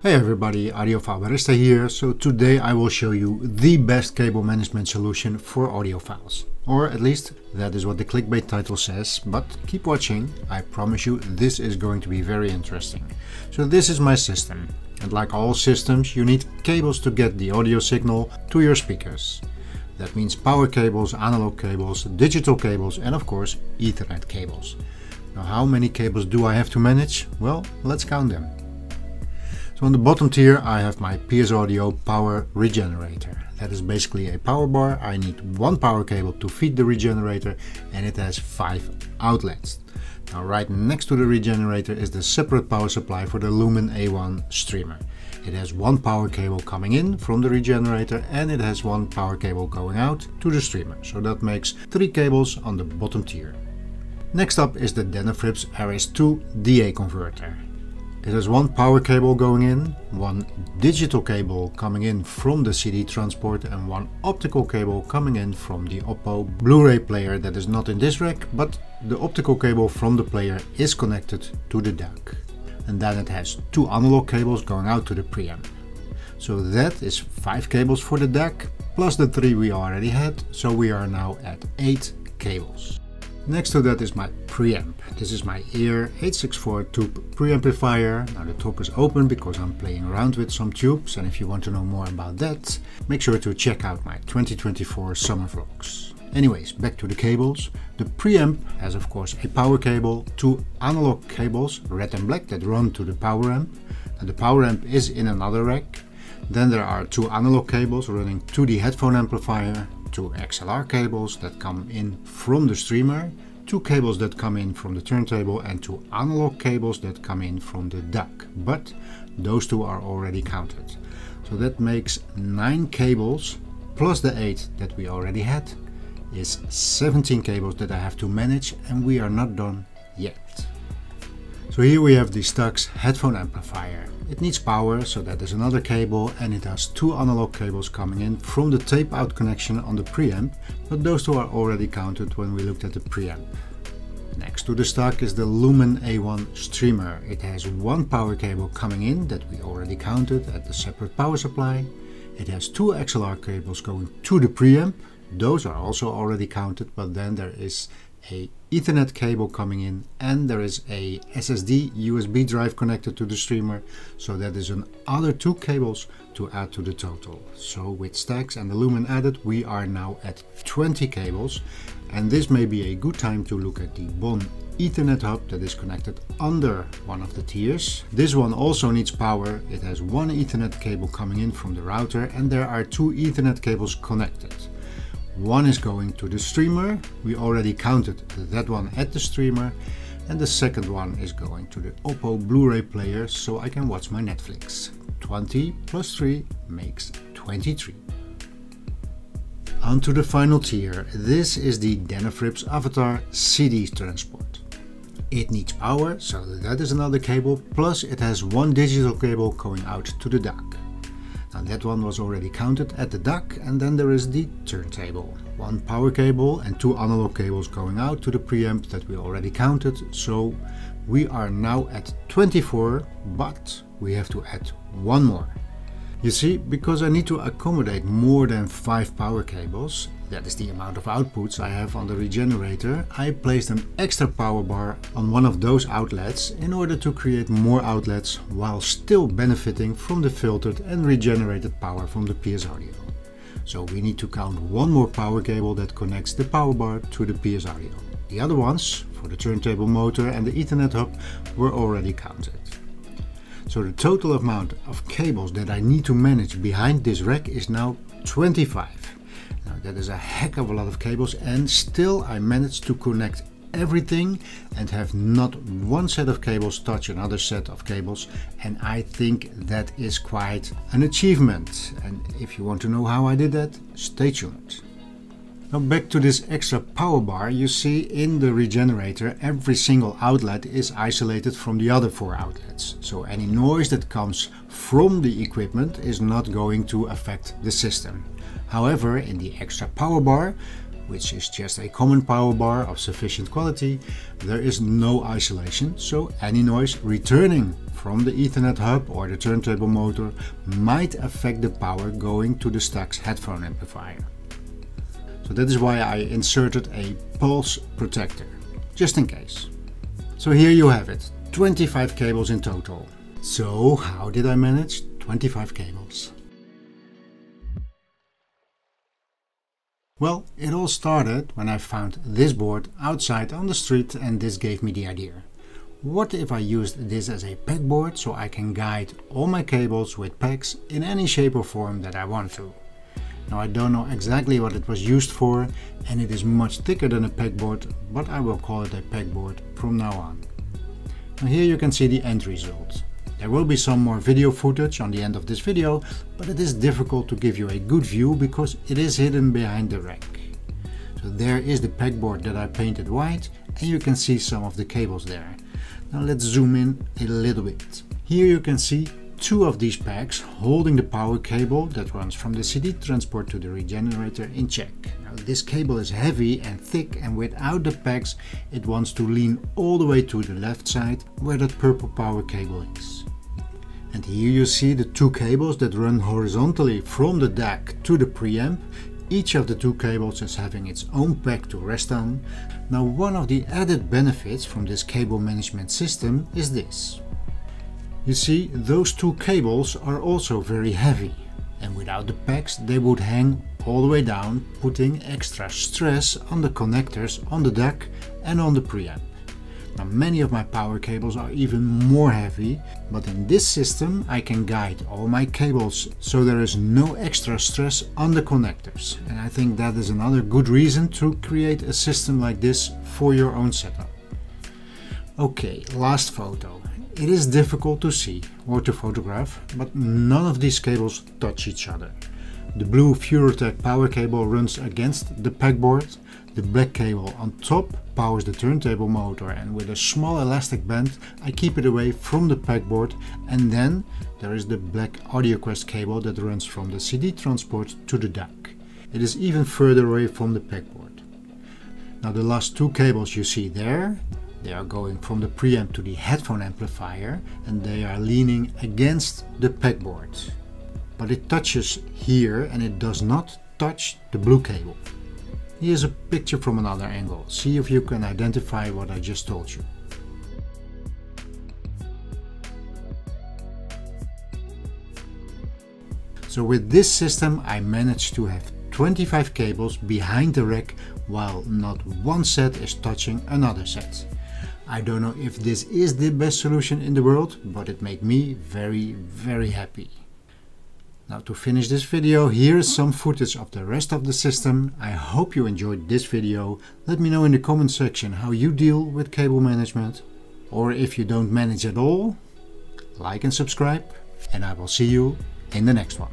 Hey everybody, Audiophile Barista here. So today I will show you the best cable management solution for audiophiles. Or at least that is what the clickbait title says, but keep watching, I promise you this is going to be very interesting. So this is my system, and like all systems you need cables to get the audio signal to your speakers. That means power cables, analog cables, digital cables and of course Ethernet cables. Now how many cables do I have to manage? Well, let's count them. So on the bottom tier I have my PS Audio power regenerator. That is basically a power bar. I need one power cable to feed the regenerator and it has 5 outlets. Now right next to the regenerator is the separate power supply for the Lumen A1 streamer. It has one power cable coming in from the regenerator and it has one power cable going out to the streamer. So that makes 3 cables on the bottom tier. Next up is the Denefrips RS2 DA converter. It has one power cable going in, one digital cable coming in from the CD transport and one optical cable coming in from the Oppo Blu-ray player that is not in this rack, but the optical cable from the player is connected to the DAC. And then it has 2 analog cables going out to the preamp. So that is 5 cables for the DAC plus the 3 we already had, so we are now at 8 cables. Next to that is my preamp. This is my Ear 864 tube preamplifier. Now the top is open because I'm playing around with some tubes, and if you want to know more about that, make sure to check out my 2024 summer vlogs. Anyways, back to the cables. The preamp has of course a power cable, 2 analog cables, red and black, that run to the power amp. And the power amp is in another rack. Then there are 2 analog cables running to the headphone amplifier, 2 XLR cables that come in from the streamer, 2 cables that come in from the turntable and 2 analog cables that come in from the DAC, but those 2 are already counted. So that makes 9 cables plus the 8 that we already had is 17 cables that I have to manage, and we are not done yet. So here we have the Stax headphone amplifier. It needs power, so that is another cable, and it has 2 analog cables coming in from the tape out connection on the preamp, but those 2 are already counted when we looked at the preamp. Next to the Stax is the Lumen A1 streamer. It has 1 power cable coming in that we already counted at the separate power supply. It has 2 XLR cables going to the preamp. Those are also already counted, but then there is a Ethernet cable coming in and there is a SSD USB drive connected to the streamer, so that is another 2 cables to add to the total. So with Stax and the Lumen added, we are now at 20 cables, and this may be a good time to look at the Bon Ethernet hub that is connected under one of the tiers. This one also needs power. It has 1 Ethernet cable coming in from the router and there are 2 Ethernet cables connected. One is going to the streamer, we already counted that one at the streamer, and the second one is going to the Oppo Blu-ray player so I can watch my Netflix. 20 plus 3 makes 23. On to the final tier. This is the Denefrips Avatar CD transport. It needs power, so that is another cable, plus it has 1 digital cable going out to the DAC. Now that one was already counted at the DAC, and then there is the turntable. 1 power cable and 2 analog cables going out to the preamp that we already counted, so we are now at 24, but we have to add 1 more. You see, because I need to accommodate more than 5 power cables, that is the amount of outputs I have on the regenerator, I placed an extra power bar on one of those outlets in order to create more outlets while still benefiting from the filtered and regenerated power from the PS Audio. So we need to count 1 more power cable that connects the power bar to the PS Audio. The other ones, for the turntable motor and the Ethernet hub, were already counted. So the total amount of cables that I need to manage behind this rack is now 25. Now that is a heck of a lot of cables, and still I managed to connect everything and have not one set of cables touch another set of cables, and I think that is quite an achievement. And if you want to know how I did that, stay tuned. Now back to this extra power bar, you see in the regenerator every single outlet is isolated from the other 4 outlets. So any noise that comes from the equipment is not going to affect the system. However, in the extra power bar, which is just a common power bar of sufficient quality, there is no isolation, so any noise returning from the Ethernet hub or the turntable motor might affect the power going to the Stax headphone amplifier. So that is why I inserted a pulse protector, just in case. So here you have it, 25 cables in total. So how did I manage 25 cables? Well, it all started when I found this board outside on the street, and this gave me the idea. What if I used this as a pegboard so I can guide all my cables with pegs in any shape or form that I want to? Now I don't know exactly what it was used for, and it is much thicker than a pegboard, but I will call it a pegboard from now on. Now here you can see the end result. There will be some more video footage on the end of this video, but it is difficult to give you a good view because it is hidden behind the rack. So there is the pegboard that I painted white, and you can see some of the cables there. Now let's zoom in a little bit. Here you can see two of these pegs holding the power cable that runs from the CD transport to the regenerator in check. Now this cable is heavy and thick, and without the pegs it wants to lean all the way to the left side where that purple power cable is. And here you see the two cables that run horizontally from the DAC to the preamp. Each of the two cables is having its own peg to rest on. Now one of the added benefits from this cable management system is this. You see, those two cables are also very heavy, and without the pegs they would hang all the way down, putting extra stress on the connectors on the DAC and on the preamp. Now many of my power cables are even more heavy, but in this system I can guide all my cables so there is no extra stress on the connectors, and I think that is another good reason to create a system like this for your own setup. Okay, last photo. It is difficult to see or to photograph, but none of these cables touch each other. The blue Furotech power cable runs against the pegboard. The black cable on top powers the turntable motor, and with a small elastic band I keep it away from the pegboard. And then there is the black AudioQuest cable that runs from the CD transport to the DAC. It is even further away from the pegboard. Now the last two cables you see there, they are going from the preamp to the headphone amplifier, and they are leaning against the pegboard. But it touches here and it does not touch the blue cable. Here's a picture from another angle. See if you can identify what I just told you. So with this system I managed to have 25 cables behind the rack while not one set is touching another set. I don't know if this is the best solution in the world, but it made me very happy. Now to finish this video, here is some footage of the rest of the system. I hope you enjoyed this video. Let me know in the comment section how you deal with cable management. Or if you don't manage at all, like and subscribe, and I will see you in the next one.